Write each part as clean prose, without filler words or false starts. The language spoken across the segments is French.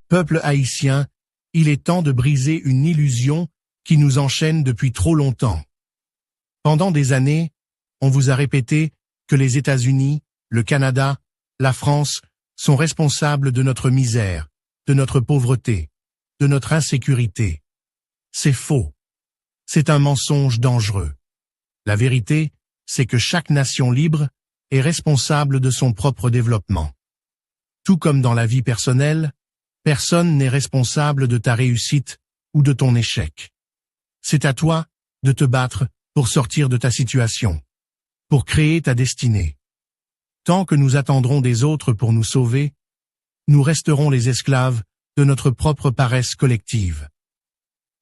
Peuple haïtien, il est temps de briser une illusion qui nous enchaîne depuis trop longtemps. Pendant des années, on vous a répété que les États-Unis, le Canada, la France sont responsables de notre misère, de notre pauvreté, de notre insécurité. C'est faux. C'est un mensonge dangereux. La vérité, c'est que chaque nation libre est responsable de son propre développement. Tout comme dans la vie personnelle, personne n'est responsable de ta réussite ou de ton échec. C'est à toi de te battre pour sortir de ta situation, pour créer ta destinée. Tant que nous attendrons des autres pour nous sauver, nous resterons les esclaves de notre propre paresse collective.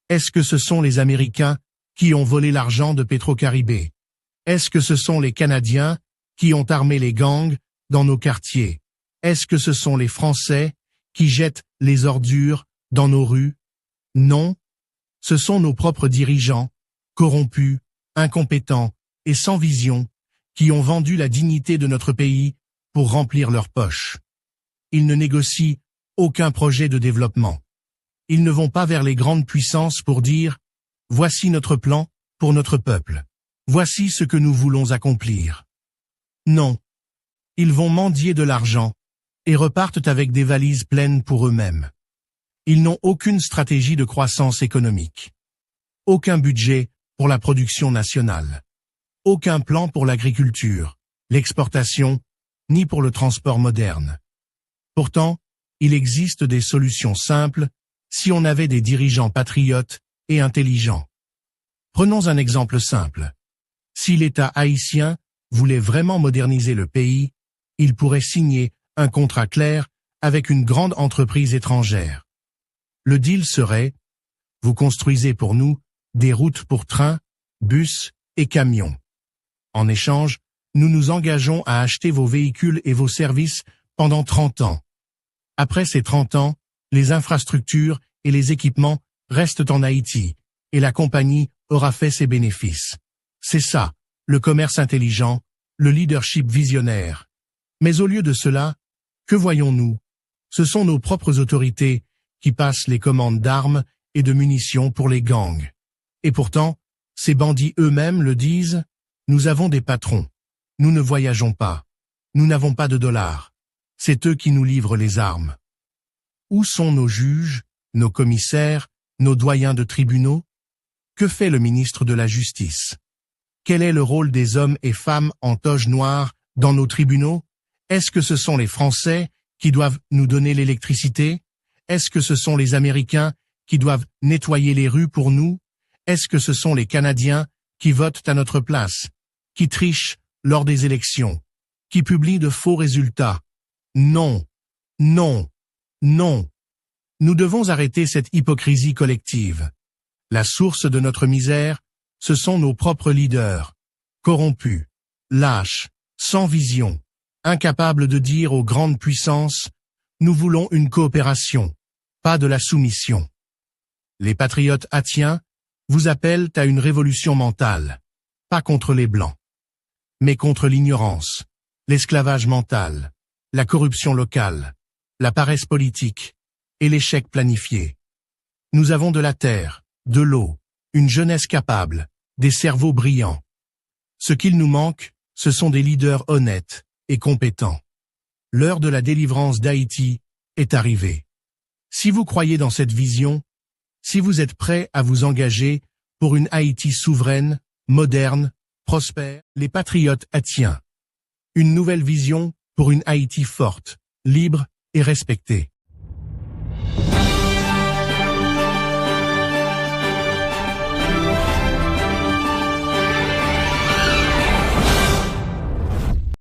Est-ce que ce sont les Américains qui ont volé l'argent de Petro-Caribé? Est-ce que ce sont les Canadiens qui ont armé les gangs dans nos quartiers? Est-ce que ce sont les Français qui jettent les ordures dans nos rues? Non, ce sont nos propres dirigeants, corrompus, incompétents et sans vision, qui ont vendu la dignité de notre pays pour remplir leurs poches. Ils ne négocient aucun projet de développement. Ils ne vont pas vers les grandes puissances pour dire « Voici notre plan pour notre peuple. Voici ce que nous voulons accomplir. » Non, ils vont mendier de l'argent et repartent avec des valises pleines pour eux-mêmes. Ils n'ont aucune stratégie de croissance économique. Aucun budget pour la production nationale. Aucun plan pour l'agriculture, l'exportation, ni pour le transport moderne. Pourtant, il existe des solutions simples si on avait des dirigeants patriotes et intelligents. Prenons un exemple simple. Si l'État haïtien voulait vraiment moderniser le pays, il pourrait signer un contrat clair avec une grande entreprise étrangère. Le deal serait « Vous construisez pour nous des routes pour trains, bus et camions. En échange, nous nous engageons à acheter vos véhicules et vos services pendant 30 ans. Après ces 30 ans, les infrastructures et les équipements restent en Haïti et la compagnie aura fait ses bénéfices. » C'est ça, le commerce intelligent, le leadership visionnaire. Mais au lieu de cela, que voyons-nous? Ce sont nos propres autorités qui passent les commandes d'armes et de munitions pour les gangs. Et pourtant, ces bandits eux-mêmes le disent, nous avons des patrons. Nous ne voyageons pas. Nous n'avons pas de dollars. C'est eux qui nous livrent les armes. Où sont nos juges, nos commissaires, nos doyens de tribunaux? Que fait le ministre de la Justice? Quel est le rôle des hommes et femmes en toge noire dans nos tribunaux? Est-ce que ce sont les Français qui doivent nous donner l'électricité? Est-ce que ce sont les Américains qui doivent nettoyer les rues pour nous? Est-ce que ce sont les Canadiens qui votent à notre place, qui trichent lors des élections, qui publient de faux résultats? Non, non, non. Nous devons arrêter cette hypocrisie collective. La source de notre misère, ce sont nos propres leaders, corrompus, lâches, sans vision, incapables de dire aux grandes puissances « Nous voulons une coopération, pas de la soumission ». Les patriotes haïtiens vous appellent à une révolution mentale, pas contre les Blancs, mais contre l'ignorance, l'esclavage mental, la corruption locale, la paresse politique et l'échec planifié. Nous avons de la terre, de l'eau, une jeunesse capable, des cerveaux brillants. Ce qu'il nous manque, ce sont des leaders honnêtes et compétents. L'heure de la délivrance d'Haïti est arrivée. Si vous croyez dans cette vision, si vous êtes prêts à vous engager pour une Haïti souveraine, moderne, prospère, les patriotes haïtiens. Une nouvelle vision pour une Haïti forte, libre et respectée.